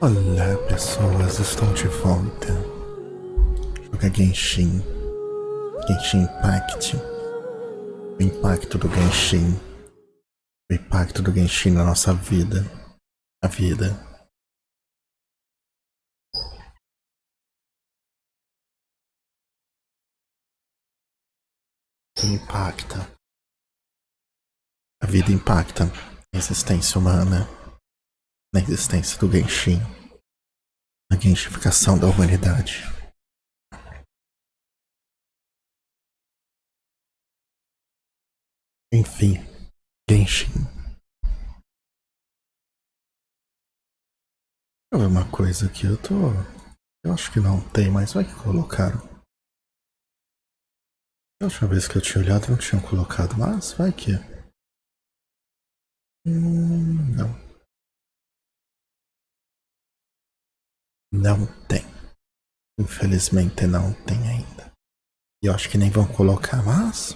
Olá pessoas, estou de volta. Joga Genshin. Genshin Impact. O impacto do Genshin. O impacto do Genshin na nossa vida. A vida. Que impacta. A vida impacta a existência humana. Na existência do Genshin. Na genshificação da humanidade. Enfim, Genshin. Deixa eu ver uma coisa aqui, eu acho que não tem, mas vai que colocaram. A última vez que eu tinha olhado não tinham colocado, mas vai que. Não. Não tem. Infelizmente não tem ainda. E eu acho que nem vão colocar, mas.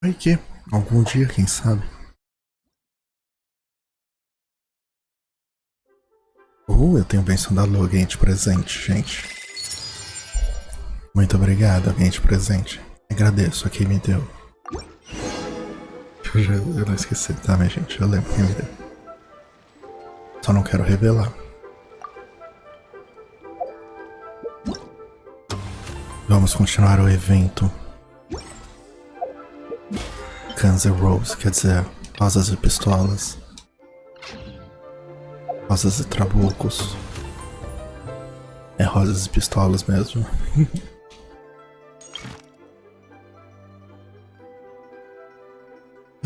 Vai que. Algum dia, quem sabe? Eu tenho bênção da lua, alguém de presente, gente. Muito obrigado, alguém de presente. Agradeço a quem me deu. Eu não esqueci, tá, minha gente? Eu lembro quem me deu. Só não quero revelar. Vamos continuar o evento. Guns N' Roses, quer dizer, rosas e pistolas. Rosas e trabucos. É rosas e pistolas mesmo.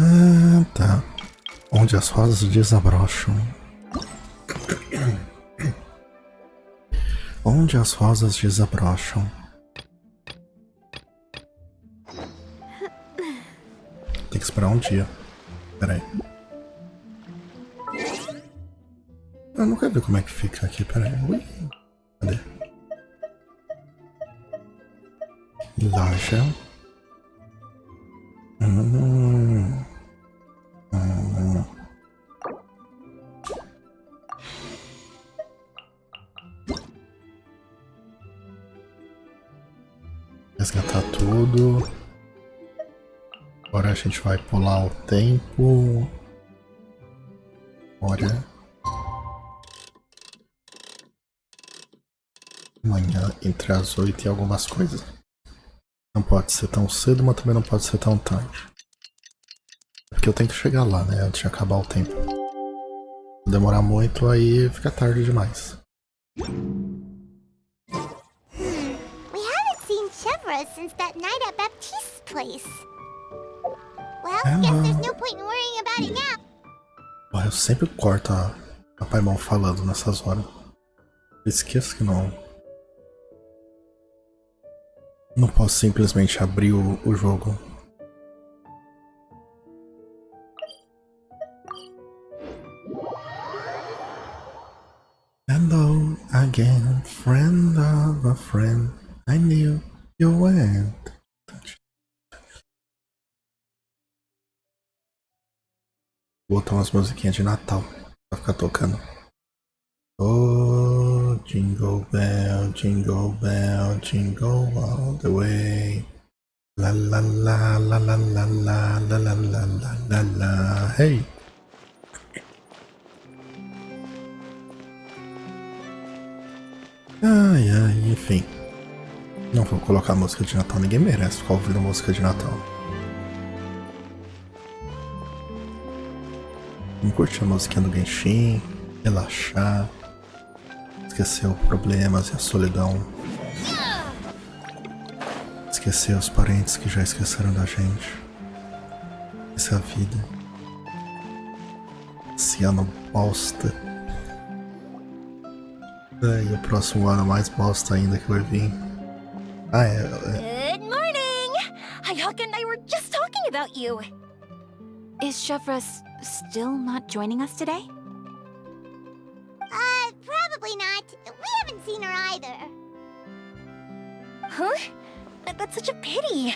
Ah, tá. Onde as rosas desabrocham. Onde as rosas desabrocham. Tem que esperar um dia. Pera aí. Eu não quero ver como é que fica aqui, pera aí. Ui. Cadê? Loja. Hum. Resgatar tudo. Agora a gente vai pular o tempo. Olha. Amanhã entre as 8 e algumas coisas. Não pode ser tão cedo, mas também não pode ser tão tarde. Porque eu tenho que chegar lá, né? Antes de acabar o tempo. Se demorar muito, aí fica tarde demais. We haven't seen Chevra since that night at Baptiste's place. Well, guess there's no point in worrying about it now. Porra, eu sempre corto a Paimon falando nessas horas. Eu esqueço que não. Não posso simplesmente abrir o jogo. Hello again, friend of a friend. I knew you went. Vou botar umas musiquinhas de Natal pra ficar tocando. Oh, jingle bell, jingle all the way. La la la la la la la la la la la la la. Hey! Ai, ai, enfim. Não vou colocar música de Natal, ninguém merece ficar ouvindo música de Natal. Vamos curtir a musiquinha do Genshin, relaxar, esquecer os problemas e a solidão. Esquecer os parentes que já esqueceram da gente. Essa é a vida. Esse ano bosta. E o próximo ano mais bosta ainda que vai vir. Good morning! Hayaka and I were just talking about you. Is Chevra still not joining us today? Probably not. We haven't seen her either. Huh? That's such a pity.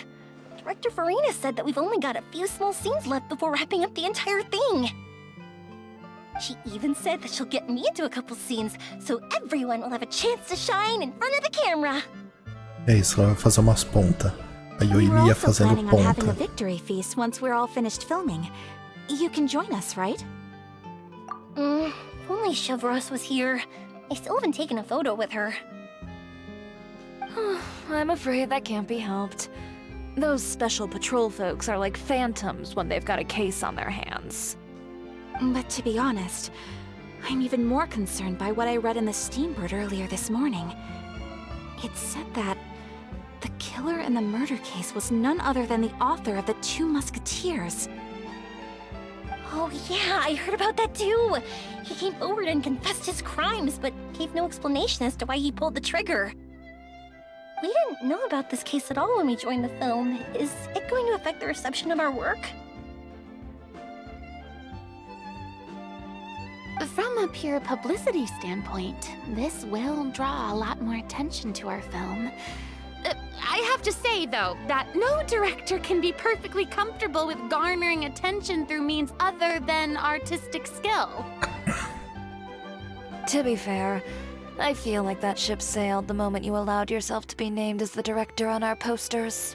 Director Farina said that we've only got a few small scenes left before wrapping up the entire thing. She even said that she'll get me into a couple scenes, so everyone will have a chance to shine in front of the camera. É isso, ela vai fazer umas pontas. A Yui We're Mia also fazendo planning on having a ponta. victory feast once we're all finished filming. You can join us, right? If only Chevros was here. I still haven't taken a photo with her. I'm afraid that can't be helped. Those special patrol folks are like phantoms when they've got a case on their hands. But to be honest, I'm even more concerned by what I read in the Steambird earlier this morning. It said that the killer in the murder case was none other than the author of the Two Musketeers. Oh yeah, I heard about that too! He came forward and confessed his crimes, but gave no explanation as to why he pulled the trigger. We didn't know about this case at all when we joined the film. Is it going to affect the reception of our work? From a pure publicity standpoint, this will draw a lot more attention to our film. I have to say, though, that no director can be perfectly comfortable with garnering attention through means other than artistic skill. To be fair, I feel like that ship sailed the moment you allowed yourself to be named as the director on our posters.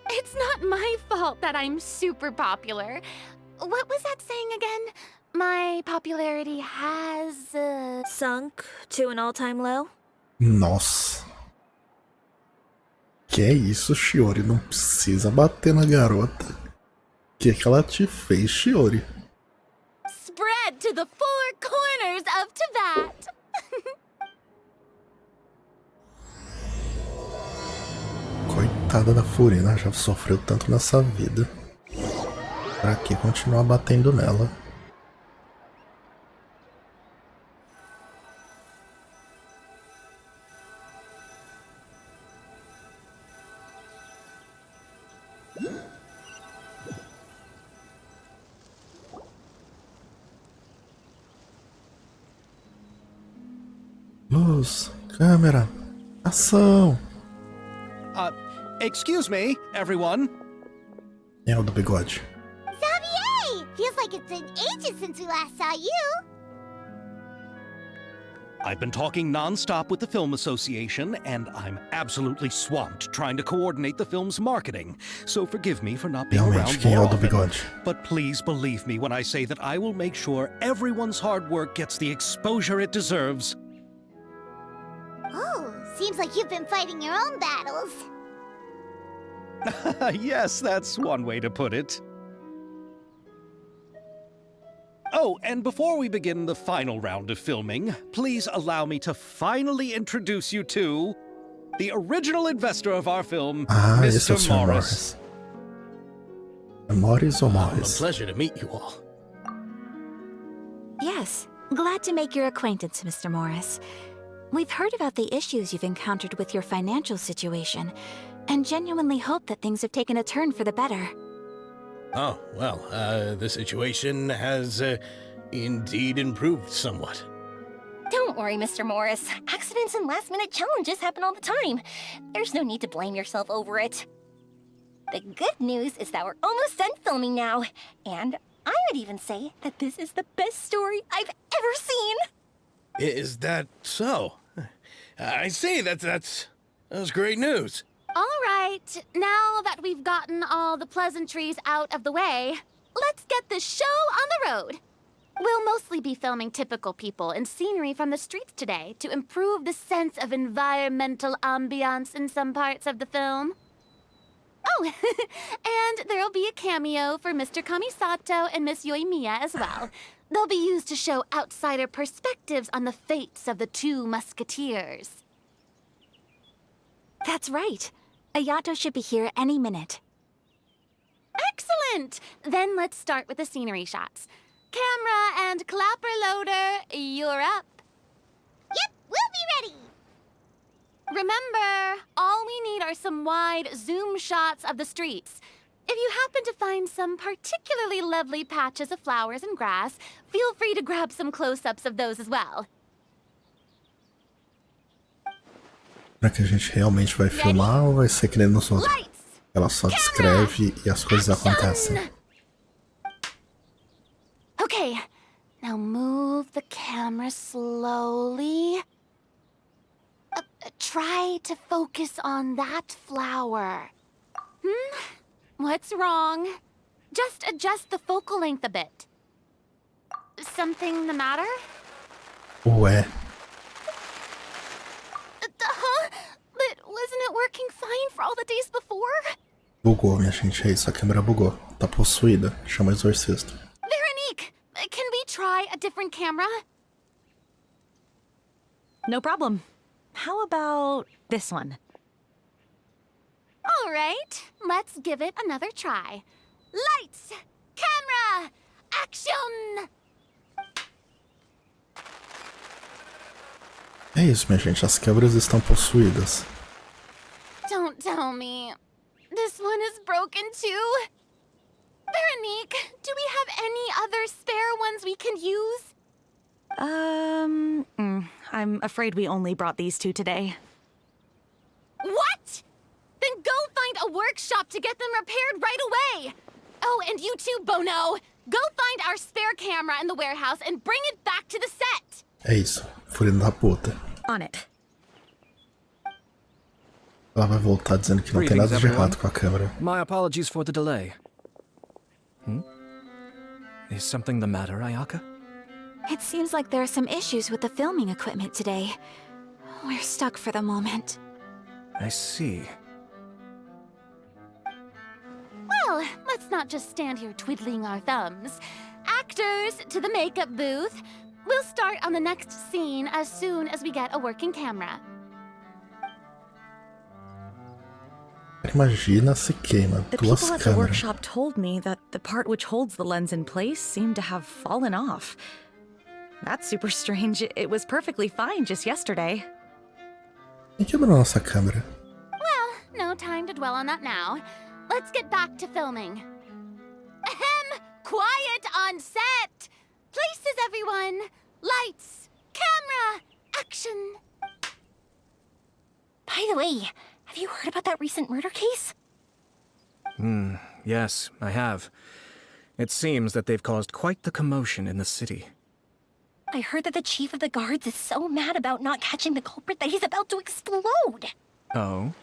It's not my fault that I'm super popular. What was that saying again? My popularity has, Sunk to an all-time low? Nossa. Que é isso, Shiori? Não precisa bater na garota. O que ela te fez, Shiori? spread to the four corners of Tibet. Coitada da Furina, já sofreu tanto nessa vida. Pra que continuar batendo nela? Luz, câmera, ação! Excuse me, everyone. É o do bigode. Xavier! Feels like it's been ages since we last saw you. I've been talking non-stop with the Film Association, and I'm absolutely swamped trying to coordinate the film's marketing. So forgive me for not being Realmente, around quem é more o do often. bigode? But please believe me when I say that I will make sure everyone's hard work gets the exposure it deserves. Oh, seems like you've been fighting your own battles. Yes, that's one way to put it. Oh, and before we begin the final round of filming, please allow me to finally introduce you to the original investor of our film, Esse é o Mr. Sr. Morris. Morris. É Morris ou A Morris? pleasure to meet you all. Yes, glad to make your acquaintance, Mr. Morris. We've heard about the issues you've encountered with your financial situation, and genuinely hope that things have taken a turn for the better. Oh, well, the situation has indeed improved somewhat. Don't worry, Mr. Morris. Accidents and last-minute challenges happen all the time. There's no need to blame yourself over it. The good news is that we're almost done filming now, and I would even say that this is the best story I've ever seen. Is that so? I see, that's great news. All right, now that we've gotten all the pleasantries out of the way, let's get this show on the road. We'll mostly be filming typical people and scenery from the streets today to improve the sense of environmental ambiance in some parts of the film. Oh, and there'll be a cameo for Mr. Kamisato and Miss Yoimiya as well. They'll be used to show outsider perspectives on the fates of the two musketeers. That's right. Ayato should be here any minute. Excellent! Then let's start with the scenery shots. Camera and clapper loader, you're up. Yep, we'll be ready. Remember, all we need are some wide zoom shots of the streets. If you happen to find some particularly lovely patches of flowers and grass, feel free to grab some close-ups of those as well. Será que a gente realmente vai filmar ou vai ser que nem nos outros? Ela só descreve e as coisas acontecem. Okay, now move the camera slowly. Try to focus on that flower. What's wrong? Just adjust the focal length a bit. Something the matter? Ué, Huh? But wasn't it working fine for all the days before? bugou, minha gente. É isso, a câmera bugou. Tá possuída. Chama o exorcista. Veronique, can we try a different camera? No problem. How about this one? All right, let's give it another try. Lights, camera, action! É isso, minha gente. As câmeras estão possuídas. Don't tell me. This one is broken too? Veronique, do we have any other spare ones we can use? I'm afraid we only brought these two today. What? Then go find a workshop to get them repaired right away. Oh, and you too, Bono. Go find our spare camera in the warehouse and bring it back to the set. É isso. Filho da puta. On it. Ela vai voltar dizendo que não tem nada de errado com a câmera. My apologies for the delay. Is something the matter, Ayaka? It seems like there are some issues with the filming equipment today. We're stuck for the moment. I see. Well, let's not just stand here twiddling our thumbs. Actors, to the makeup booth. We'll start on the next scene as soon as we get a working camera. Imagina se queima The duas people at the câmeras. workshop told me that the part which holds the lens in place seemed to have fallen off. That's super strange. It was perfectly fine just yesterday. Quem quebrou nossa câmera? Well, no time to dwell on that now. Let's get back to filming. Ahem! Quiet on set! Places, everyone! Lights! Camera! Action! By the way, have you heard about that recent murder case? Yes, I have. It seems that they've caused quite the commotion in the city. I heard that the chief of the guards is so mad about not catching the culprit that he's about to explode. Oh?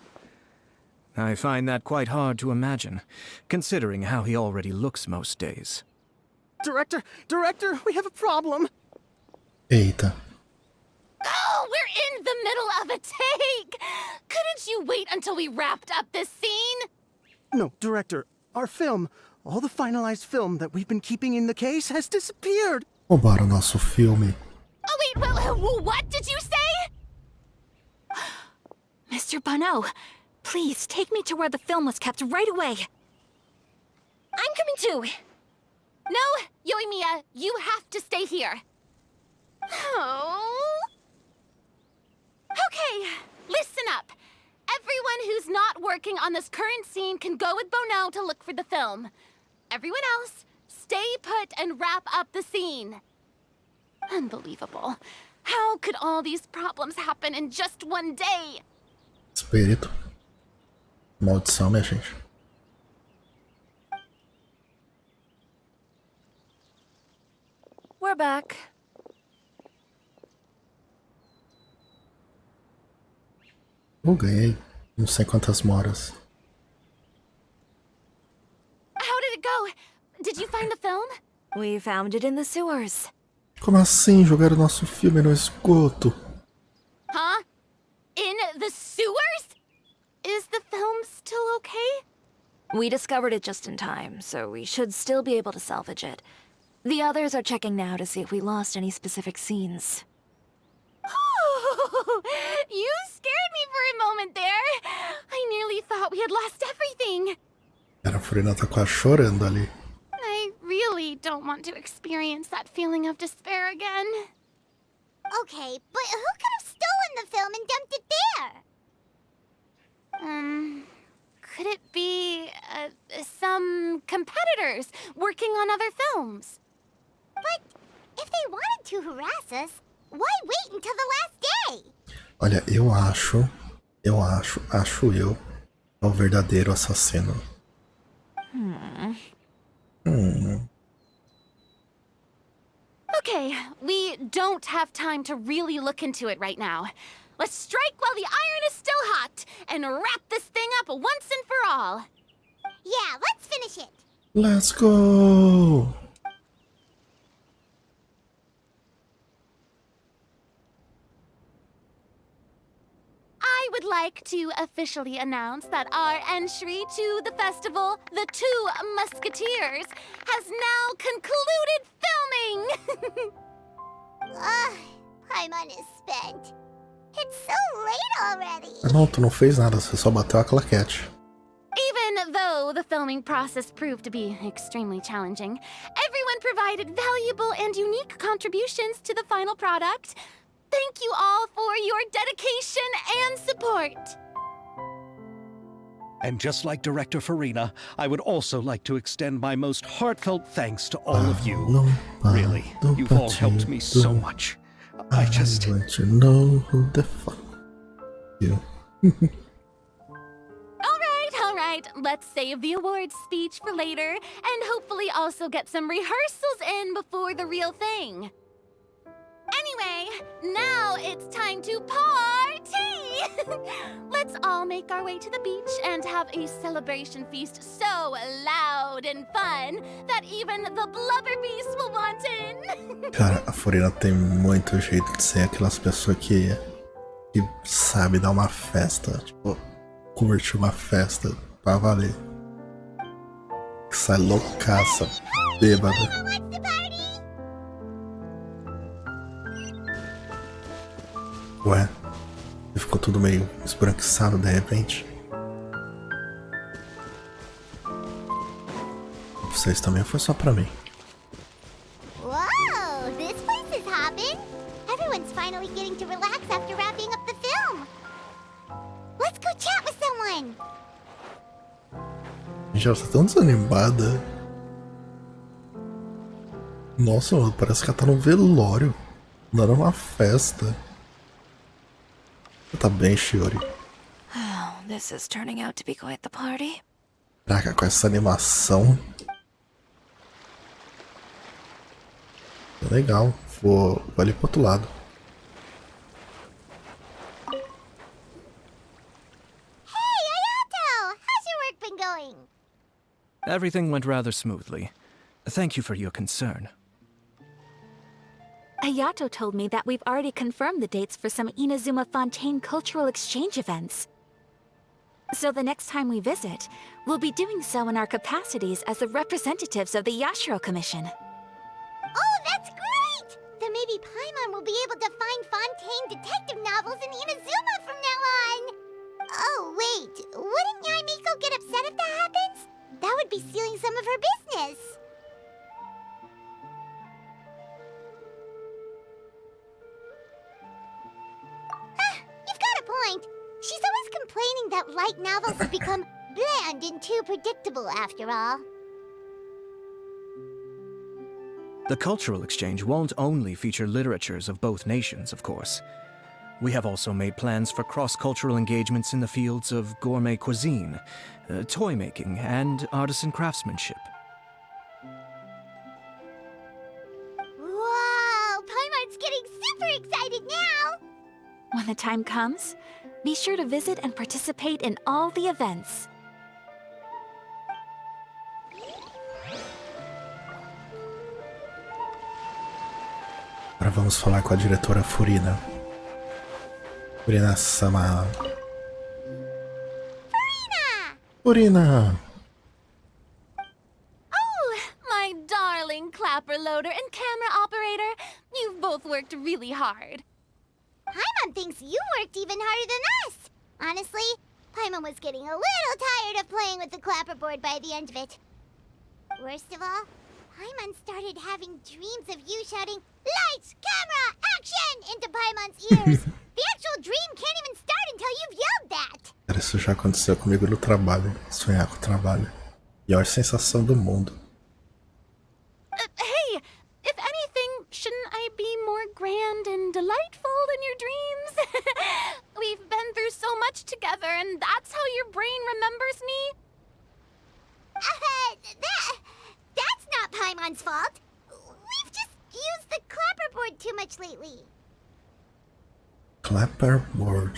I find that quite hard to imagine, considering how he already looks most days. Director, we have a problem. Eita. Oh, we're in the middle of a take! Couldn't you wait until we wrapped up this scene? No, Director, our film, all the finalized film that we've been keeping in the case has disappeared. Roubaram nosso filme. Oh, wait, what did you say? Mr. Bono, please take me to where the film was kept right away. I'm coming too. No, Yoimiya, you have to stay here. Oh. Okay, listen up. Everyone who's not working on this current scene can go with Bono to look for the film. Everyone else, stay put and wrap up the scene. Unbelievable. How could all these problems happen in just one day? Espírito. Maldição, minha gente. We're back. Eu ganhei não sei quantas moras. How did it go? Did you find the film? We found it in the sewers. Como assim jogaram nosso filme no esgoto? Huh? In the sewers? Is the film still okay? We discovered it just in time, so we should still be able to salvage it. The others are checking now to see if we lost any specific scenes. You scared me for a moment there. I nearly thought we had lost everything. Era a Furina tá quase chorando ali. I really don't want to experience that feeling of despair again. Okay, but who could have stolen the film and dumped it there? Could it be, some competitors working on other films? But if they wanted to harass us, why wait until the last day? Olha, eu acho Eu acho eu, é o verdadeiro assassino. Okay, we don't have time to really look into it right now. Let's strike while the iron is still hot and wrap this thing up once and for all. Yeah, let's finish it. Let's go! I would like to officially announce that our entry to the festival, The Two Musketeers, has now concluded filming! Paimon is spent. It's so late already. Não, tu não fez nada, você só bateu a claquete. Even though the filming process proved to be extremely challenging, everyone provided valuable and unique contributions to the final product. Thank you all for your dedication and support. And just like Director Farina, I would also like to extend my most heartfelt thanks to all of you. Really, you've all helped me so much. I want to know who the fuck you. All right, let's save the awards speech for later, and hopefully also get some rehearsals in before the real thing. Anyway, now it's time to party! Let's all make our way to the beach and have a celebration feast so loud and fun that even the blubber beast will want in. Cara, a Farina tem muito jeito de ser aquelas pessoas que sabe dar uma festa, tipo, curte uma festa pra valer. Sai loucaça, bêbada. Ué, ficou tudo meio esbranquiçado de repente. Vocês também, foi só pra mim. Whoa, this place is hopping. Everyone's finally getting to relax after wrapping up the film. Let's go chat with someone. Gente, ela tá tão desanimada. Nossa, mano, parece que ela tá num velório, dando uma festa. Tá bem, Shiori. Oh, this is turning out to be quite the party. Caraca, com essa animação. É legal. Vou ali pro outro lado. Hey, Ayato! How's your work been going? Everything went rather smoothly. Thank you for your concern. Ayato told me that we've already confirmed the dates for some Inazuma Fontaine cultural exchange events. So the next time we visit, we'll be doing so in our capacities as the representatives of the Yashiro Commission. Oh, that's great! Then maybe Paimon will be able to find Fontaine detective novels in Inazuma from now on! Oh, wait, wouldn't Yaimiko get upset if that happens? That would be stealing some of her business. You've got a point. She's always complaining that light novels have become bland and too predictable after all. The cultural exchange won't only feature literatures of both nations, of course. We have also made plans for cross-cultural engagements in the fields of gourmet cuisine, toy making, and artisan craftsmanship. Whoa! Paimon's getting super excited now! When the time comes, be sure to visit and participate in all the events. Agora vamos falar com a diretora Furina. Furina-sama. Furina! Oh, my darling clapper loader and camera operator. You've both worked really hard. Paimon thinks you worked even harder than us. Honestly, Paimon was getting a little tired of playing with the clapperboard by the end of it. Worst of all, Paimon started having dreams of you shouting, "Lights, camera, action!" into Paimon's ears. The actual dream can't even start until you've yelled that. Cara, isso já aconteceu comigo no trabalho. Sonhar com o trabalho. Pior sensação do mundo. Hey, if anything, shouldn't I be more grand and delightful in your dreams. We've been through so much together, and that's how your brain remembers me? That's not Paimon's fault. We've just used the clapperboard too much lately. Clapperboard.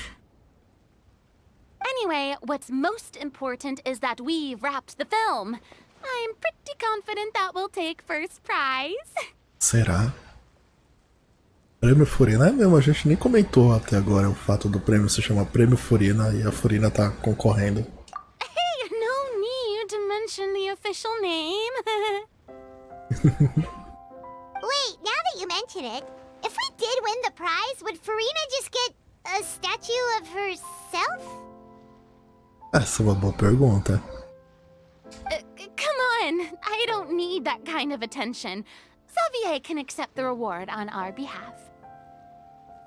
Anyway, what's most important is that we've wrapped the film. I'm pretty confident that we'll take first prize. Será? Prêmio Furina é mesmo, a gente nem comentou até agora o fato do prêmio se chamar Prêmio Furina e a Furina tá concorrendo. Hey, no need to mention the official name. Wait, now that you mention it, if we did win the prize, would Furina just get a statue of herself? Essa é uma boa pergunta. Come on, I don't need that kind of attention. Xavier can accept the reward on our behalf.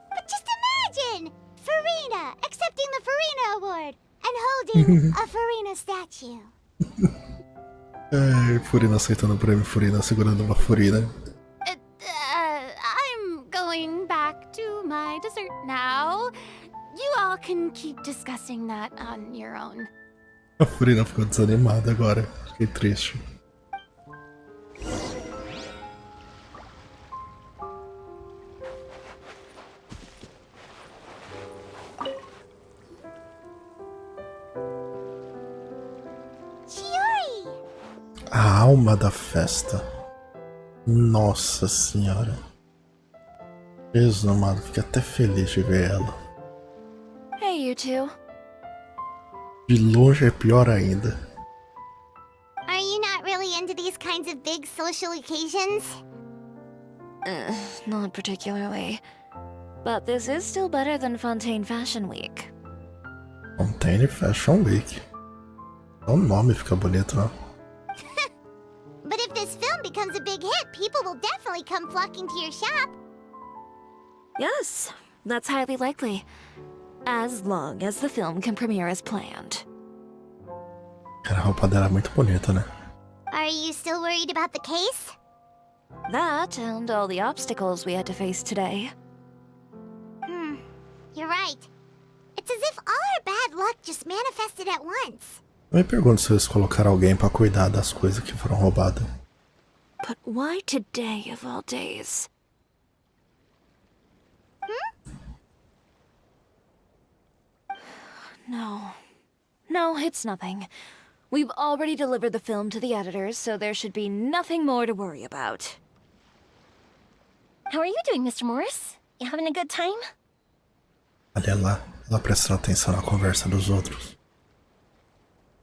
But just imagine! Furina accepting the Furina Award and holding a Furina statue. Furina aceitando o prêmio, Furina segurando uma Furina. I'm going back to my dessert now. You all can keep discussing that on your own. A Furina ficou desanimada agora, fiquei triste. A alma da festa. Nossa senhora. Jesus amado, fiquei até feliz de ver ela. Hey, you two. De longe é pior ainda. Are you not really into these kinds of big social occasions? Not particularly. But this is still better than Fontaine Fashion Week. Fontaine Fashion Week. O nome fica bonito, não? But if this film becomes a big hit, people will definitely come flocking to your shop. Yes, that's highly likely. As long as the film can premiere as planned. Cara, a roupa dela é muito bonita, né? Are you still worried about the case? That and all the obstacles we had to face today. You're right. It's as if all our bad luck just manifested at once. Eu me pergunto se eles colocaram alguém pra cuidar das coisas que foram roubadas. But why today of all days? No, it's nothing. We've already delivered the film to the editors, so there should be nothing more to worry about. How are you doing, Mr. Morris? You having a good time? Olha lá, ela prestando atenção na conversa dos outros.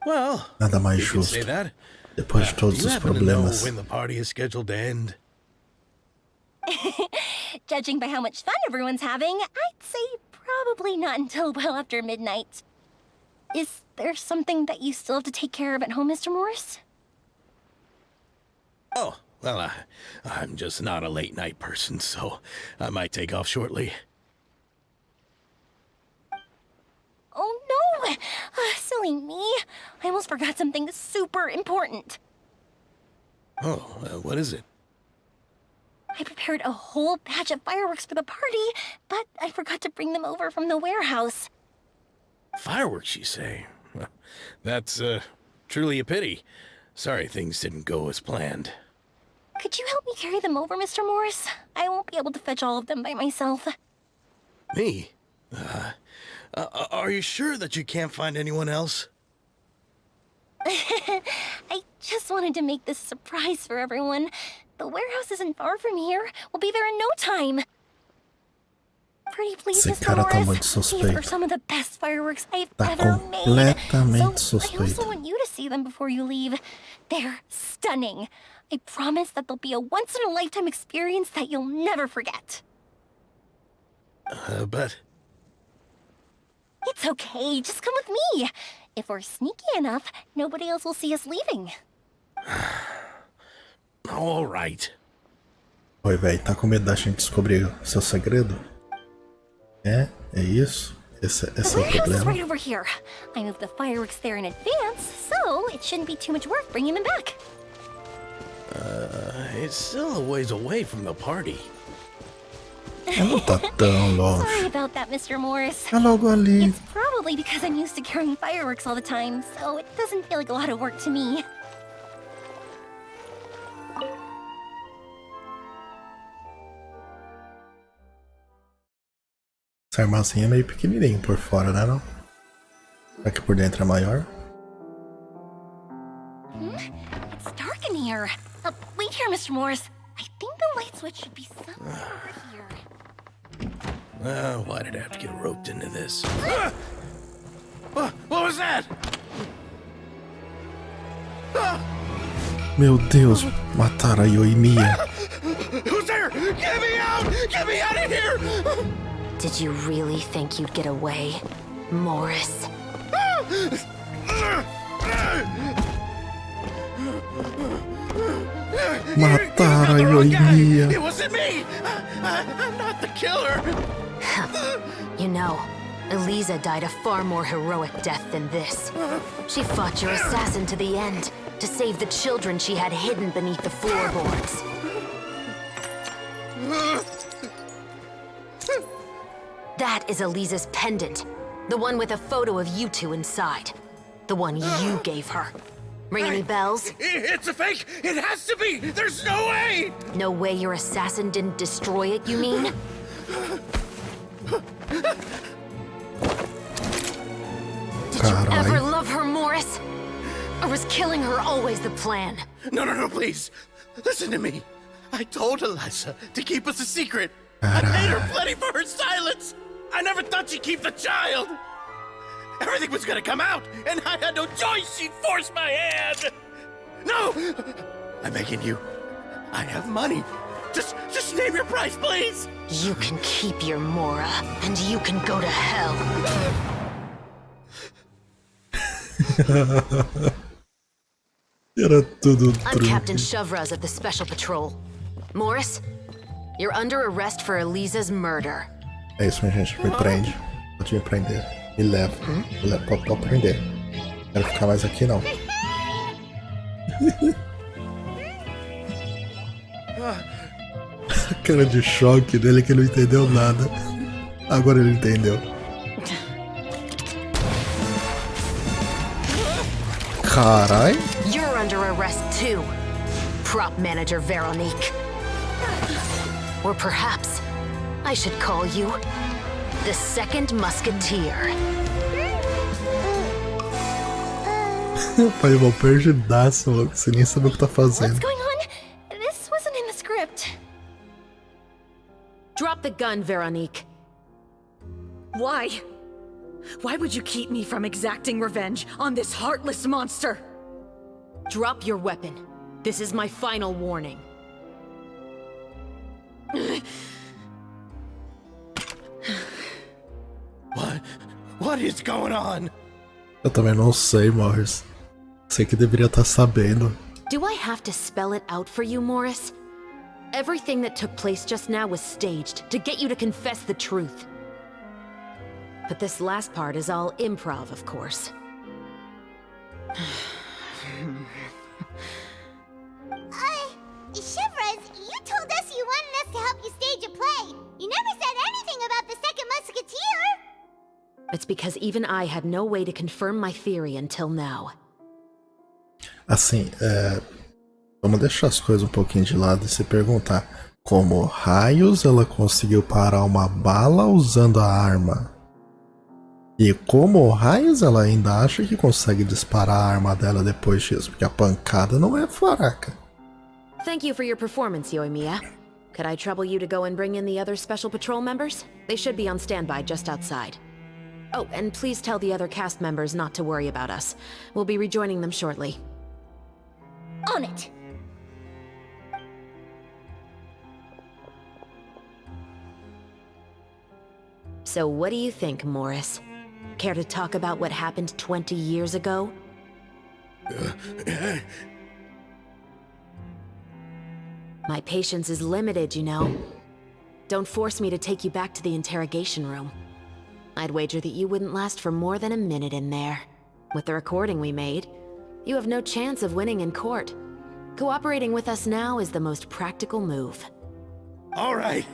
Well, Nada mais you could say justo. that. Depois de todos Do you os happen to know problemas. when the party is scheduled to end? Judging by how much fun everyone's having, I'd say probably not until well after midnight. Is there something that you still have to take care of at home, Mr. Morris? Oh, well, I'm just not a late night person, so I might take off shortly. Oh no! Silly me. I almost forgot something super important. Oh, what is it? I prepared a whole batch of fireworks for the party, but I forgot to bring them over from the warehouse. Fireworks, you say? Well, that's, truly a pity. Sorry things didn't go as planned. Could you help me carry them over, Mr. Morris? I won't be able to fetch all of them by myself. Me? Are you sure that you can't find anyone else? I just wanted to make this a surprise for everyone. The warehouse isn't far from here. We'll be there in no time. Pretty please, Esse Mr. cara tá muito Morris. These suspeito. are some of the best fireworks I've Tá ever made. completamente So I suspeito. also want you to see them before you leave. They're stunning. I promise that they'll be a once-in-a-lifetime experience that you'll never forget. But... It's okay. Just come with me. If we're sneaky enough, nobody else will see us leaving. all right. Oi, velho, tá com medo da gente descobrir seu segredo? É isso? Esse é The o warehouse is problema. right over here. I moved the fireworks there in advance, so it shouldn't be too much work bringing them back. It's still a ways away from the party. Ela não tá tão longe. Sorry about that, Mr. Morris. É logo ali. It's probably because I'm used to carrying fireworks all the time, so it doesn't feel like a lot of work to me. Essa armazinha é meio pequenininha por fora, né não? Será que por dentro é maior? It's dark in here. Wait here, Mr. Morris. I think the light switch should be somewhere over here. Why did I have to get roped into this? What was that? Meu Deus, mataram a Yoimiya. Who's there? Get me out! Get me out of here! Did you really think you'd get away, Morris? Mataram a Yoimiya. It wasn't me! I'm not the killer! You know, Eliza died a far more heroic death than this. She fought your assassin to the end, to save the children she had hidden beneath the floorboards. That is Eliza's pendant. The one with a photo of you two inside. The one you gave her. Ring any bells? It's a fake! It has to be! There's no way! No way your assassin didn't destroy it, you mean? Did you ever love her, Morris? Or was killing her always the plan? No, please. Listen to me. I told Eliza to keep us a secret. I paid her plenty for her silence. I never thought she'd keep the child. Everything was gonna come out, and I had no choice. She'd force my hand. No! I'm begging you. I have money. Just name your price, please. You can keep your Mora, and you can go to hell. Era tudo I'm truque. Captain Shovraz of the Special Patrol. Morris, you're under arrest for Eliza's murder. É isso, minha gente. Me prende. Pode me prender. Me leva. Me leva. Pode prender. Quero ficar mais aqui, não. A cara de choque dele que ele não entendeu nada. Agora ele entendeu. Carai. You're under arrest too, prop manager Veronique. Or perhaps I should call you the Second Musketeer. Pai, irmão, perdidaço, louco. Você nem sabe o que tá fazendo. What's going on? This wasn't in the script. Drop the gun, Veronique. Why? Why would you keep me from exacting revenge on this heartless monster? Drop your weapon. This is my final warning. What is going on? Eu também não sei, Morris. Sei que deveria estar sabendo. Do I have to spell it out for you, Morris? Everything that took place just now was staged to get you to confess the truth. But this last part is all improv, of course. Shivers, you told us you wanted us to help you stage a play. You never said anything about the Second Musketeer. It's because even I had no way to confirm my theory until now. Assim, vamos deixar as coisas um pouquinho de lado e se perguntar como raios ela conseguiu parar uma bala usando a arma. E como raios ela ainda acha que consegue disparar a arma dela depois disso, porque a pancada não é fraca. Thank you for your performance, Yoimiya. Could I trouble you to go and bring in the other Special Patrol members? They should be on standby just outside. Oh, and please tell the other cast members not to worry about us. We'll be rejoining them shortly. On it. So what do you think, Morris? Care to talk about what happened 20 years ago? My patience is limited, you know. Don't force me to take you back to the interrogation room. I'd wager that you wouldn't last for more than a minute in there. With the recording we made, you have no chance of winning in court. Cooperating with us now is the most practical move. All right.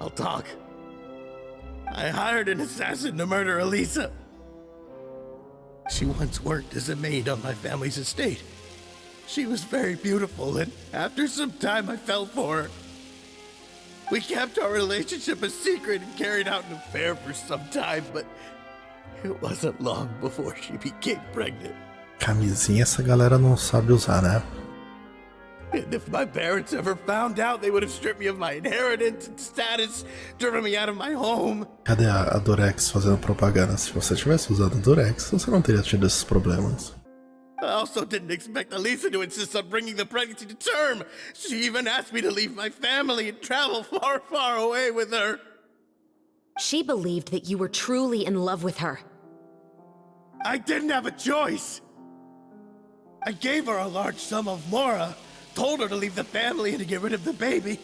I'll talk. I hired an assassin to murder Elisa. She once worked as a maid on my family's estate. She was very beautiful, and after some time I fell for her. We kept our relationship a secret and carried out an affair for some time, but it wasn't long before she became pregnant. Camisinha essa galera não sabe usar, né? And if my parents ever found out, they would have stripped me of my inheritance and status, driven me out of my home. Cadê a Durex fazendo propaganda? Se você tivesse usado a Durex, você não teria tido esses problemas. I also didn't expect Elisa to insist on bringing the pregnancy to term. She even asked me to leave my family and travel far, far away with her. She believed that you were truly in love with her. I didn't have a choice. I gave her a large sum of mora, told her to leave the family and to get rid of the baby.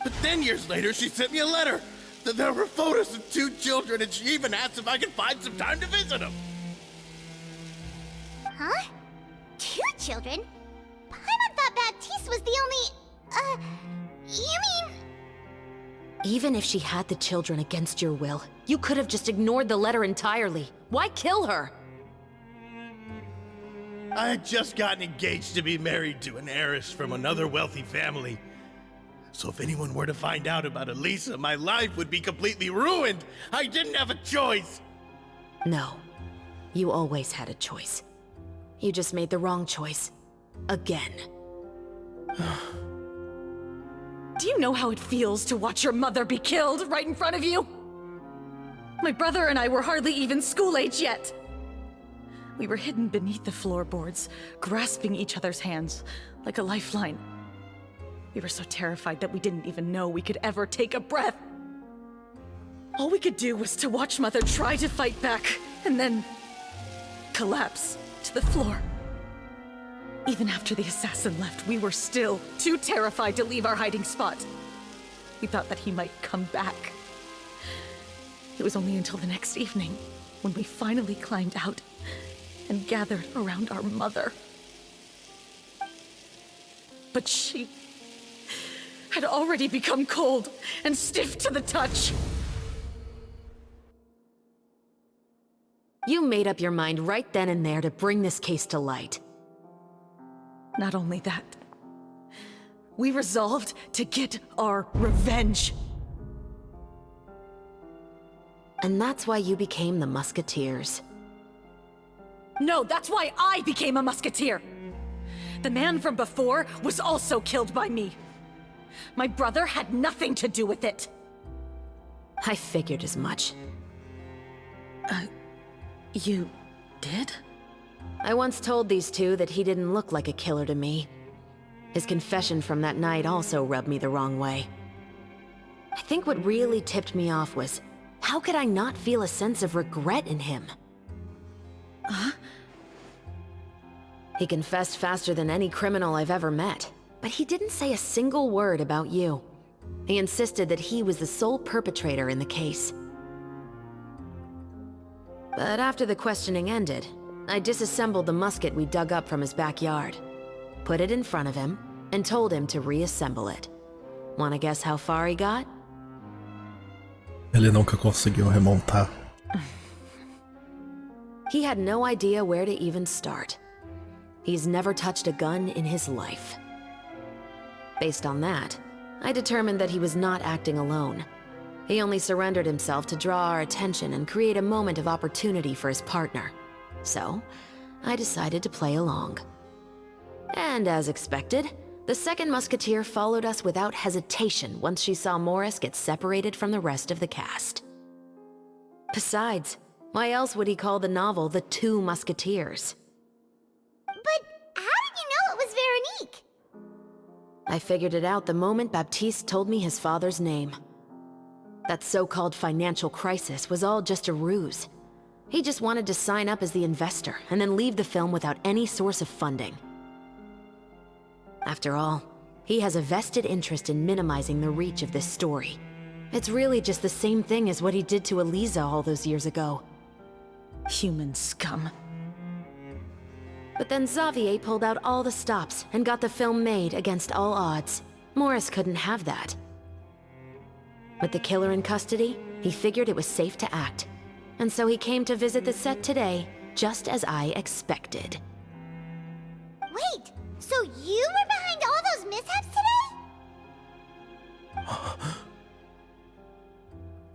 But then years later, she sent me a letter. There were photos of 2 children, and she even asked if I could find some time to visit them. Huh? 2 children? Paimon thought Baptiste was the only... you mean... Even if she had the children against your will, you could have just ignored the letter entirely. Why kill her? I had just gotten engaged to be married to an heiress from another wealthy family. So if anyone were to find out about Elisa, my life would be completely ruined. I didn't have a choice. No. You always had a choice. You just made the wrong choice. Again. Do you know how it feels to watch your mother be killed right in front of you? My brother and I were hardly even school age yet. We were hidden beneath the floorboards, grasping each other's hands like a lifeline. We were so terrified that we didn't even know we could ever take a breath. All we could do was to watch Mother try to fight back, and then collapse to the floor. Even after the assassin left, we were still too terrified to leave our hiding spot. We thought that he might come back. It was only until the next evening when we finally climbed out and gathered around our mother. But she had already become cold and stiff to the touch. You made up your mind right then and there to bring this case to light. Not only that, we resolved to get our revenge. And that's why you became the Musketeers. No, that's why I became a musketeer. The man from before was also killed by me. My brother had nothing to do with it. I figured as much. You did? I once told these two that he didn't look like a killer to me. His confession from that night also rubbed me the wrong way. I think what really tipped me off was, how could I not feel a sense of regret in him? Huh? He confessed faster than any criminal I've ever met, but he didn't say a single word about you. He insisted that he was the sole perpetrator in the case. But after the questioning ended, I disassembled the musket we dug up from his backyard, put it in front of him, and told him to reassemble it. Wanna guess how far he got? Ele nunca conseguiu remontar. He had no idea where to even start. He's never touched a gun in his life. Based on that, I determined that he was not acting alone. He only surrendered himself to draw our attention and create a moment of opportunity for his partner. So, I decided to play along. And as expected, the second musketeer followed us without hesitation once she saw Morris get separated from the rest of the cast. Besides, why else would he call the novel The Two Musketeers? But how did you know it was Veronique? I figured it out the moment Baptiste told me his father's name. That so-called financial crisis was all just a ruse. He just wanted to sign up as the investor and then leave the film without any source of funding. After all, he has a vested interest in minimizing the reach of this story. It's really just the same thing as what he did to Elisa all those years ago. Human scum. But then Xavier pulled out all the stops and got the film made against all odds. Morris couldn't have that. With the killer in custody, he figured it was safe to act. And so he came to visit the set today, just as I expected. Wait, so you were behind all those mishaps today?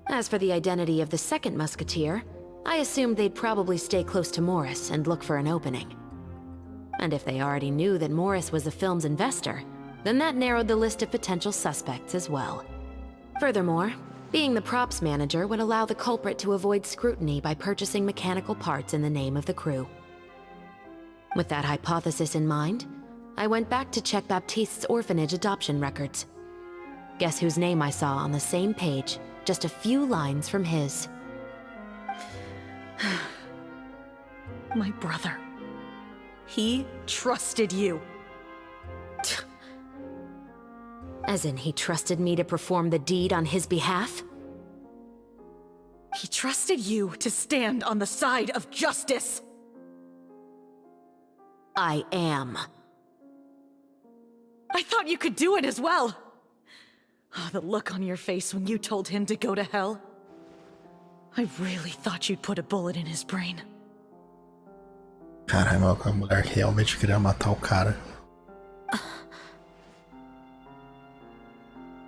As for the identity of the second musketeer, I assumed they'd probably stay close to Morris and look for an opening. And if they already knew that Morris was the film's investor, then that narrowed the list of potential suspects as well. Furthermore, being the props manager would allow the culprit to avoid scrutiny by purchasing mechanical parts in the name of the crew. With that hypothesis in mind, I went back to check Baptiste's orphanage adoption records. Guess whose name I saw on the same page, just a few lines from his. My brother. He trusted you. As in, he trusted me to perform the deed on his behalf? He trusted you to stand on the side of justice. I am. I thought you could do it as well. Oh, the look on your face when you told him to go to hell. I really thought you'd put a bullet in his brain. Caramba, a mulher realmente queria matar o cara.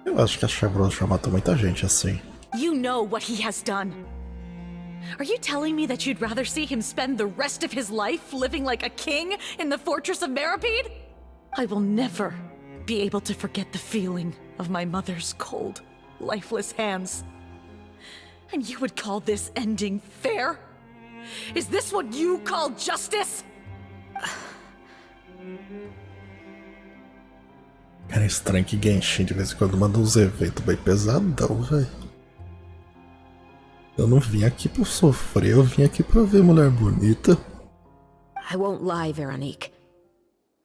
Eu acho que a Chevrolet já matou muita gente assim. You know what he has done. Are you telling me that you'd rather see him spend the rest of his life living like a king in the fortress of Meripede? I will never be able to forget the feeling of my mother's cold, lifeless hands. And you would call this ending fair? Is this what you call justice? Cara, é estranho que Genshin de vez em quando manda uns eventos bem pesadão, velho. Eu não vim aqui pra sofrer, eu vim aqui pra ver mulher bonita. I won't lie, Veronique.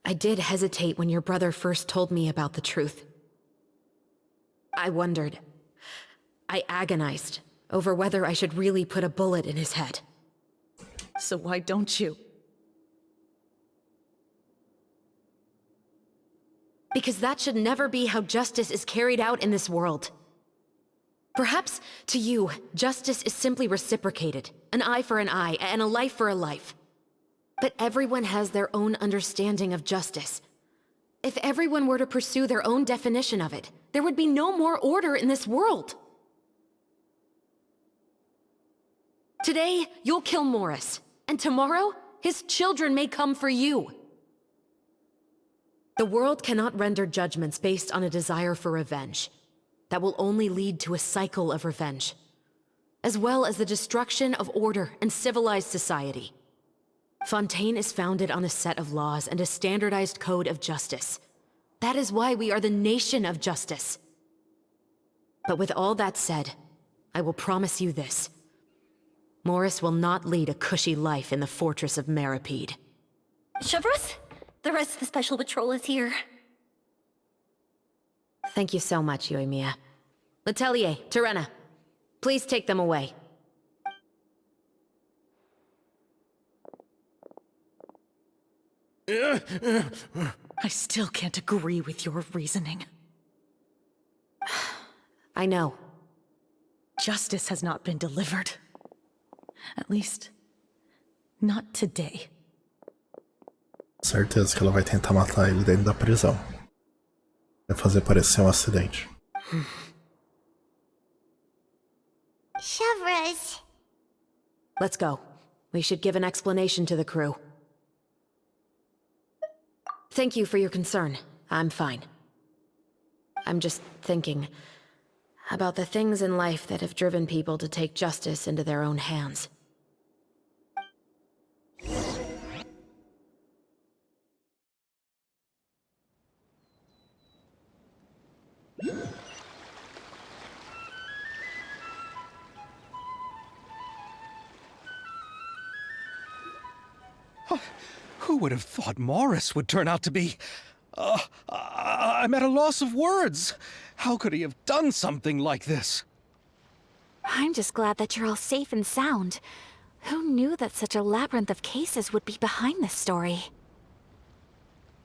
I did hesitate when your brother first told me about the truth. I wondered. I agonized over whether I should really put a bullet in his head. So why don't you? Because that should never be how justice is carried out in this world. Perhaps, to you, justice is simply reciprocated. An eye for an eye, and a life for a life. But everyone has their own understanding of justice. If everyone were to pursue their own definition of it, there would be no more order in this world. Today, you'll kill Morris, and tomorrow, his children may come for you. The world cannot render judgments based on a desire for revenge. That will only lead to a cycle of revenge, as well as the destruction of order and civilized society. Fontaine is founded on a set of laws and a standardized code of justice. That is why we are the nation of justice. But with all that said, I will promise you this. Morris will not lead a cushy life in the fortress of Meripede. Chevros, the rest of the Special Patrol is here. Thank you so much, Yoimiya. Letelier, Terena, please take them away. I still can't agree with your reasoning. I know. Justice has not been delivered. At least, not today. Certeza que ela vai tentar matar ele dentro da prisão. Vai fazer parecer um acidente. Chevros. Let's go. We should give an explanation to the crew. Thank you for your concern. I'm fine. I'm just thinking about the things in life that have driven people to take justice into their own hands. Who would have thought Morris would turn out to be... I'm at a loss of words. How could he have done something like this? I'm just glad that you're all safe and sound. Who knew that such a labyrinth of cases would be behind this story?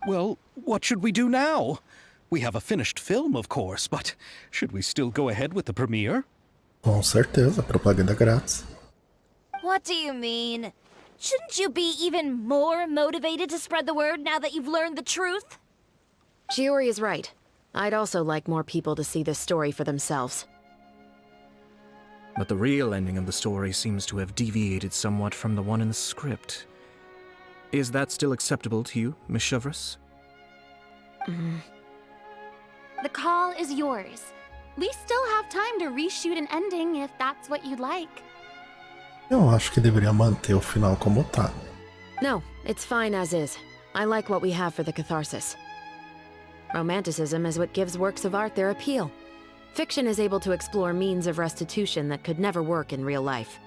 Well, what should we do now? We have a finished film, of course, but should we still go ahead with the premiere? Com certeza, propaganda grátis. What do you mean? Shouldn't you be even more motivated to spread the word now that you've learned the truth? Shiori is right. I'd also like more people to see this story for themselves. But the real ending of the story seems to have deviated somewhat from the one in the script. Is that still acceptable to you, Miss Chevreuse? The call is yours. We still have time to reshoot an ending if that's what you'd like. Eu acho que deveria manter o final como tá. No, it's fine as is. I like what we have for the catharsis. Romanticism is what gives works of art their appeal. Fiction is able to explore means of restitution that could never work in real life.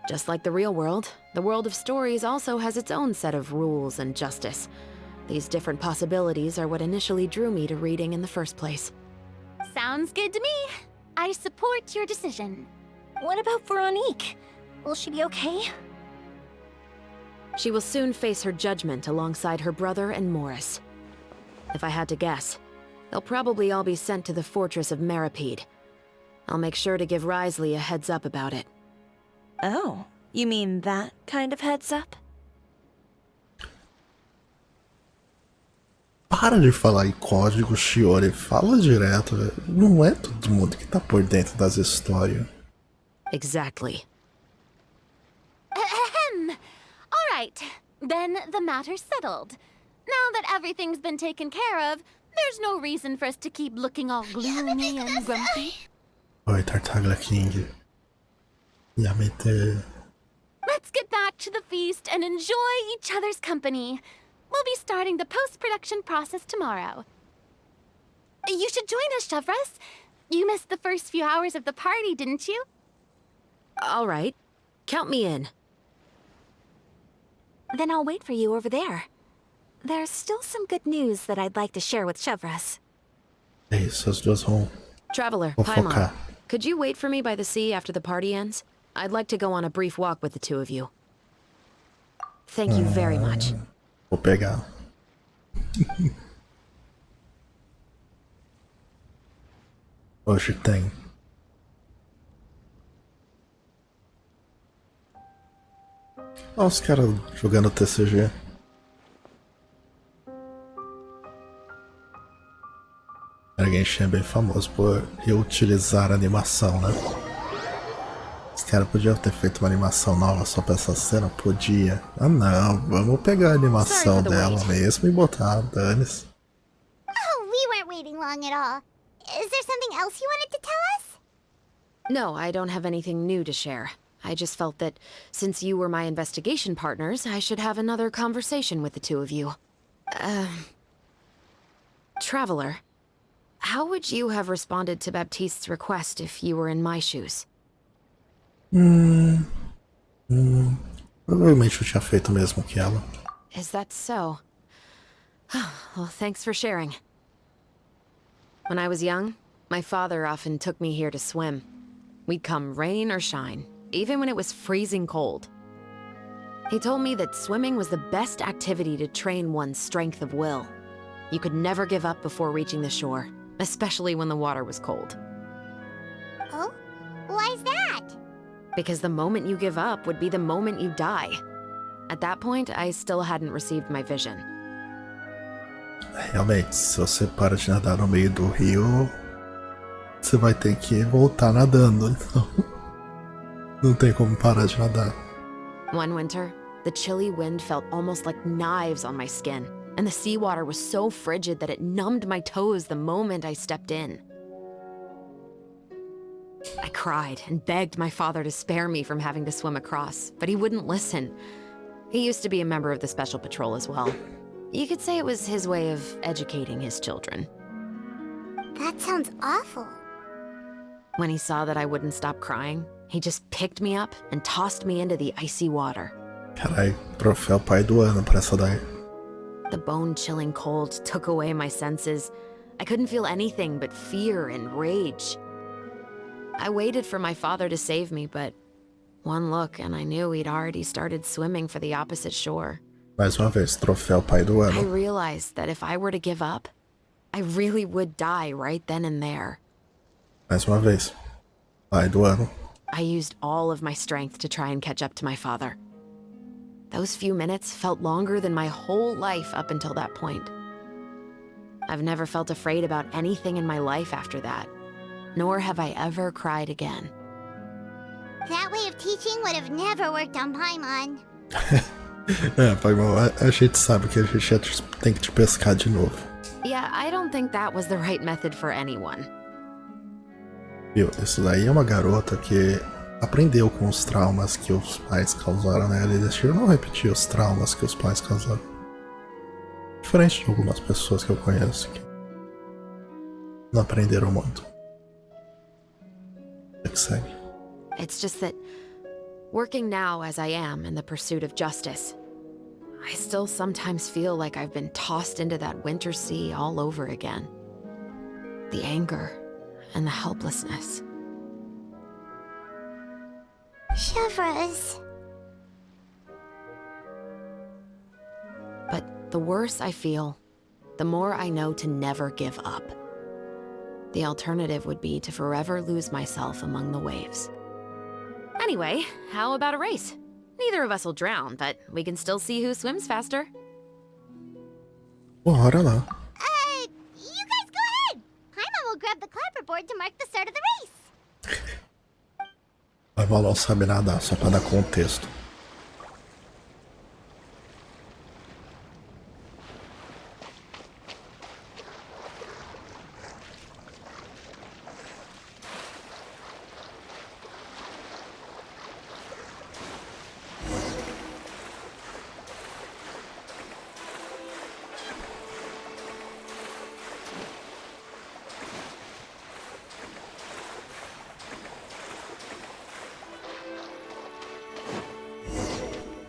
Just like the real world, the world of stories also has its own set of rules and justice. These different possibilities are what initially drew me to reading in the first place. Sounds good to me. I support your decision. What about Veronique? Will she be okay? She will soon face her judgment alongside her brother and Morris. If I had to guess, they'll probably all be sent to the fortress of Meripede. I'll make sure to give Risley a heads up about it. Oh, you mean that kind of heads up? Para de falar em código, Shiori. Fala direto, velho. Não é todo mundo que tá por dentro das histórias. Exactly. Ahem. All right. Then the matter's settled. Now that everything's been taken care of, there's no reason for us to keep looking all gloomy and grumpy. Oi, Tartaglia King. Yamete. Let's get back to the feast and enjoy each other's company. We'll be starting the post-production process tomorrow. You should join us, Chevreuse. You missed the first few hours of the party, didn't you? All right. Count me in. Then I'll wait for you over there. There's still some good news that I'd like to share with Chevreuse. É isso, as duas vão Traveler, fofocar. Paimon, could you wait for me by the sea after the party ends? I'd like to go on a brief walk with the two of you. Thank you very much. Vou pegar. Hoje tem. Olha os caras jogando TCG. Genshin é bem famoso por reutilizar a animação, né? Os caras podiam ter feito uma animação nova só pra essa cena? Podia. Ah não, vamos pegar a animação dela mesmo e botar, dane-se. Oh, we weren't waiting long at all. Is there something else you wanted to tell us? No, I don't have anything new to share. I just felt that since you were my investigation partners, I should have another conversation with the two of you. Traveler, how would you have responded to Baptiste's request if you were in my shoes? Provavelmente eu tinha feito o mesmo que ela. Is that so? Well, thanks for sharing. When I was young, my father often took me here to swim. We'd come rain or shine, even when it was freezing cold. He told me that swimming was the best activity to train one's strength of will. You could never give up before reaching the shore, especially when the water was cold. Oh? Why's that? Because the moment you give up would be the moment you die. At that point, I still hadn't received my vision. Realmente, se você para de nadar no meio do rio, você vai ter que voltar nadando, então não tem como parar de nadar. One winter, the chilly wind felt almost like knives on my skin, and the seawater was so frigid that it numbed my toes the moment I stepped in. I cried and begged my father to spare me from having to swim across, but he wouldn't listen. He used to be a member of the Special Patrol as well. You could say it was his way of educating his children. That sounds awful. When he saw that I wouldn't stop crying, he just picked me up and tossed me into the icy water. Carai, troféu pai do ano pra essa daí. The bone-chilling cold took away my senses. I couldn't feel anything but fear and rage. I waited for my father to save me, but one look and I knew he'd already started swimming for the opposite shore. Mais uma vez, troféu pai do I ano. realized that if I were to give up, I really would die right then and there. Mais uma vez. Pai do ano. I used all of my strength to try and catch up to my father. Those few minutes felt longer than my whole life up until that point. I've never felt afraid about anything in my life after that, nor have I ever cried again. That way of teaching would have never worked on Paimon. Paimon, a gente sabe que a gente tem que te pescar de novo. Yeah, I don't think that was the right method for anyone. Viu, isso daí é uma garota que aprendeu com os traumas que os pais causaram, né? Eles decidiram não repetir os traumas que os pais causaram. Diferente de algumas pessoas que eu conheço que não aprenderam muito. É que segue. It's just that, working now as I am in the pursuit of justice, I still sometimes feel like I've been tossed into that winter sea all over again. The anger and the helplessness. Chevres. But the worse I feel, the more I know to never give up. The alternative would be to forever lose myself among the waves. Anyway, how about a race? Neither of us will drown, but we can still see who swims faster. Bora lá. You guys go ahead! Paimon will grab the clapperboard to mark the start of the race. Paimon não sabe nadar, só pra dar contexto.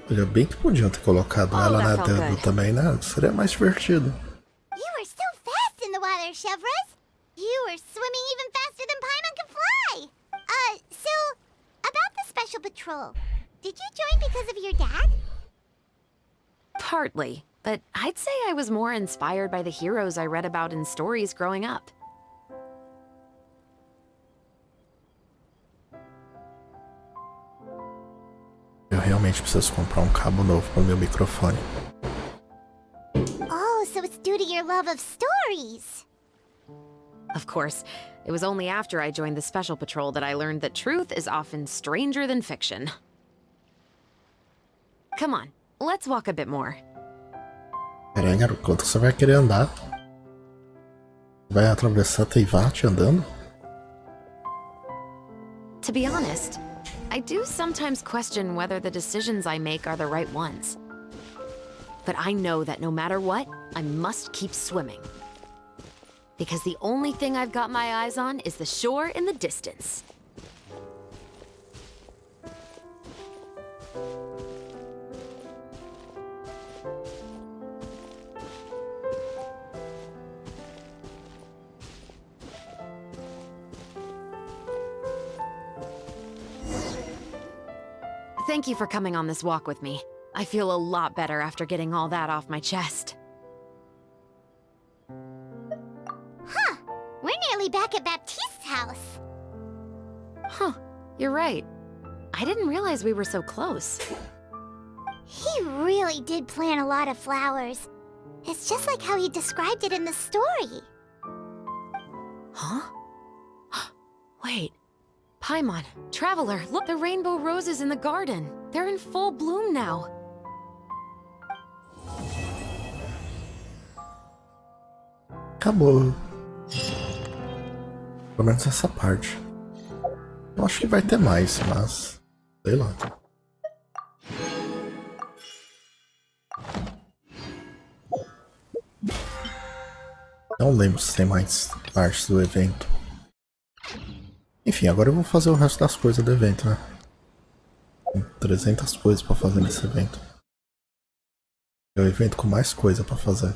Olha, bem que podiam ter colocado ela nadando também, né? Seria mais divertido. You were so fast in the water, Chevres. You were swimming even faster than Paimon can fly. So, about the special patrol, did you join because of your dad? Partly, but I'd say I was more inspired by the heroes I read about in stories growing up. Eu realmente preciso comprar um cabo novo para o meu microfone. Oh, so it's due to your love of stories. Of course, it was only after I joined the Special Patrol that I learned that truth is often stranger than fiction. Come on, let's walk a bit more. Pera aí, garoto, quanto você vai querer andar? Vai atravessar Teivate andando? To be honest, I do sometimes question whether the decisions I make are the right ones. But I know that no matter what, I must keep swimming. Because the only thing I've got my eyes on is the shore in the distance. Thank you for coming on this walk with me. I feel a lot better after getting all that off my chest. Huh. We're nearly back at Baptiste's house. Huh. You're right. I didn't realize we were so close. He really did plant a lot of flowers. It's just like how he described it in the story. Huh? Wait. Paimon, Traveler, look, the rainbow roses in the garden. They're in full bloom now. Acabou. Pelo menos essa parte. Eu acho que vai ter mais, mas... sei lá. Não lembro se tem mais partes do evento. Enfim, agora eu vou fazer o resto das coisas do evento, né? Tem 300 coisas pra fazer nesse evento. É o evento com mais coisa pra fazer.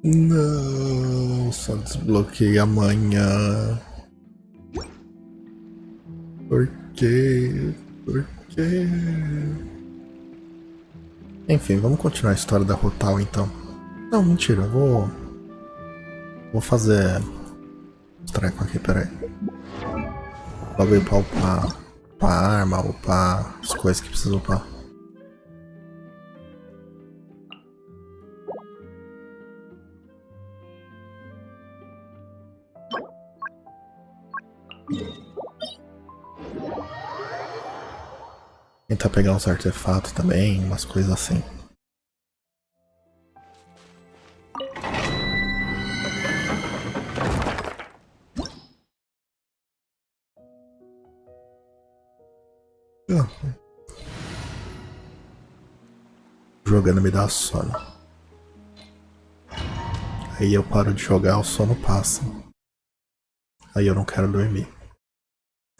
Não, só desbloqueei amanhã. Por quê? Por quê? Enfim, vamos continuar a história da Rotal então. Não, mentira, eu vou fazer os trecos aqui, peraí. Bagulho pra upar arma, upar as coisas que precisa upar. Tentar pegar uns artefatos também, umas coisas assim. Jogando me dá sono. Aí eu paro de jogar, o sono passa. Aí eu não quero dormir.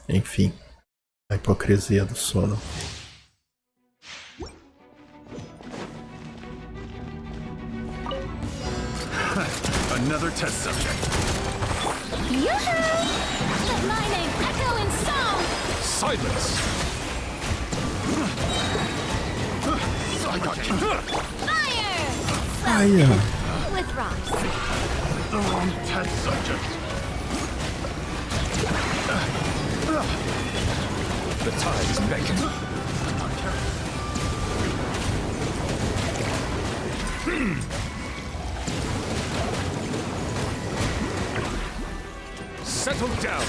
Enfim, a hipocrisia do sono. Another test subject. Yoo-hoo! Let my name echo in song! Silence! Fire! Fire! With rocks. The wrong test subject. The tides beckon. Settle down.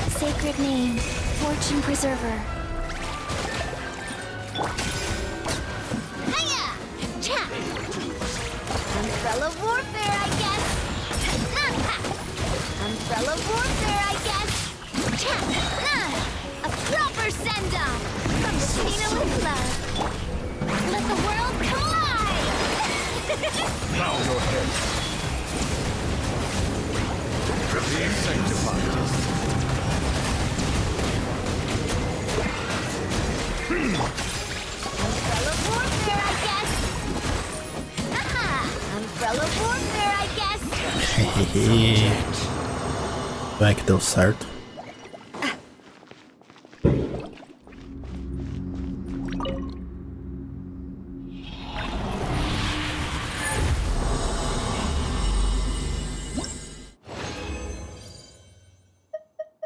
Sacred name, fortune preserver. Hiya! Cha! Umbrella warfare, I guess. Umbrella warfare, I guess. Cha! A proper send-off from the Tina with love. Let the world collide! Bow your head. Be sanctified. Umbrella warfare, I guess. Aha! Umbrella warfare, I guess. Vai que deu certo.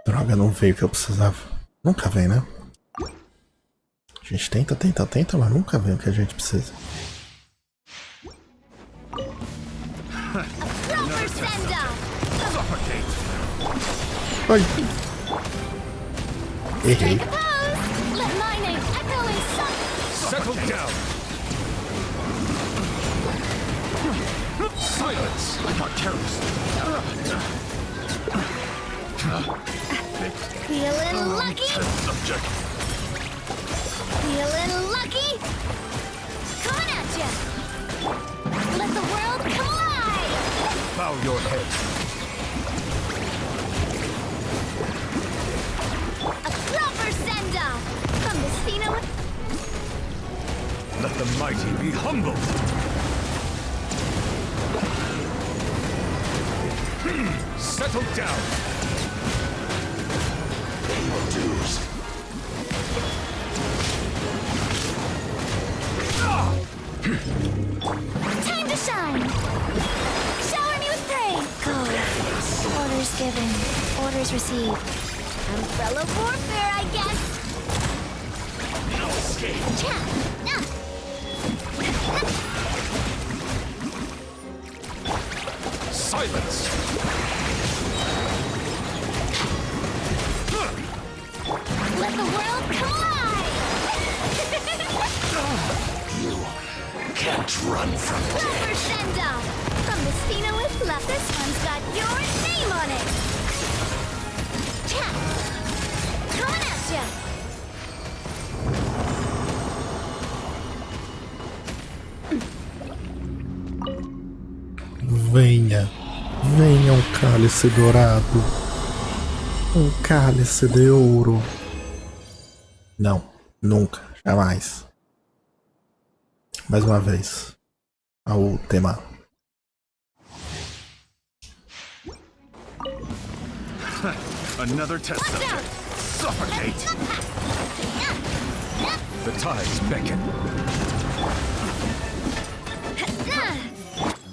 Droga, não veio o que eu precisava. Nunca vem, né? A gente tenta, mas nunca vem o que a gente precisa. Proper send-off! Oi! Errei. Take a pose! Let my name echo in song! Settle down. Silence. I got careless. Feeling lucky? Subject. Feeling lucky? Coming at ya! Let the world collide! Bow your head. A proper send-off from the Cena with... Let the mighty be humble. Settle down. Time to shine! Shower me with praise! Go. Orders given. Orders received. Umbrella warfare, I guess. No escape. Cha! Silence. Let the world collide! Can't run from Proper send-off from the Cena with love. This one's got your name on it. Cha! Coming at ya! Venha, venha um cálice dourado, um cálice de ouro. Não, nunca, Jamais. Mais uma vez. A última. Another test subject. Suffocate! The tides beckon.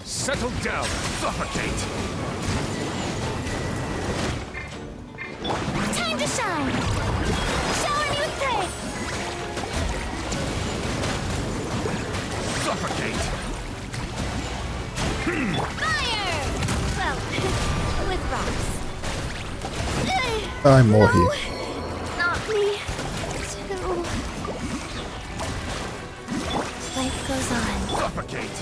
Settle down. Suffocate! Time to shine! Shower me with praise! Suffocate! Fire! Well, with rocks. Ai, morri. Not me. Too. Life goes on. Suffocate!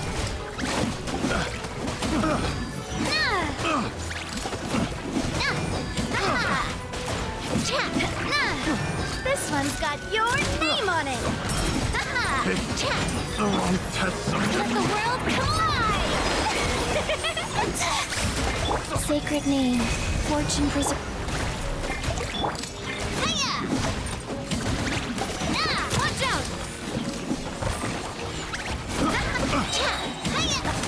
This one's got your name on it. The wrong test subject. Let the world collide. Sacred name, fortune preserve. Watch out!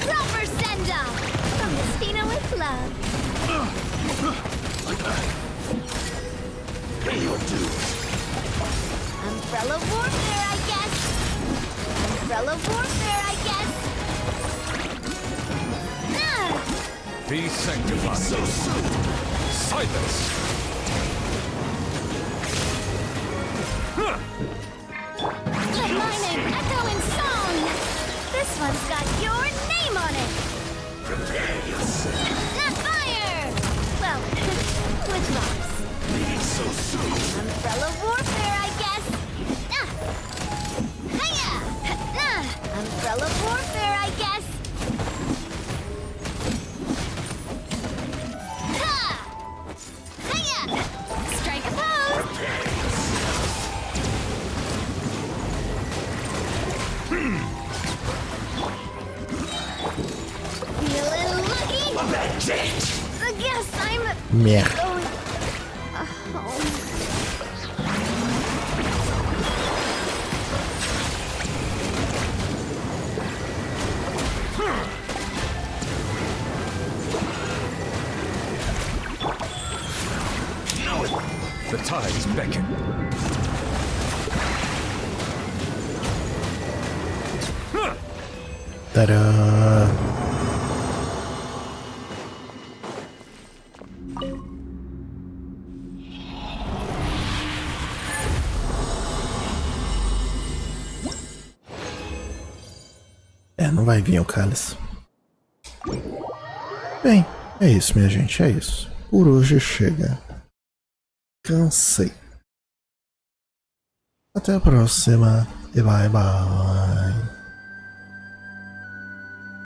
Proper send-off from Mistina with love. Pay your dues. Umbrella warfare, I guess. Umbrella warfare, I guess. Be sanctified. So soon. Silence. Let my name echo in song. This one's got your name on it. Prepare yourself. Not fire. Well, with rocks. Leave so soon. Umbrella warfare, I guess. Hiya! Umbrella warfare, I guess. Ha! Hiya! Strike a pose. Feeling lucky? I guess I'm Merda. going home. The tides beckon. Tadã! Não vai vir o cálice. Bem, é isso, minha gente, é isso. Por hoje chega. Cansei. Até a próxima e bye bye.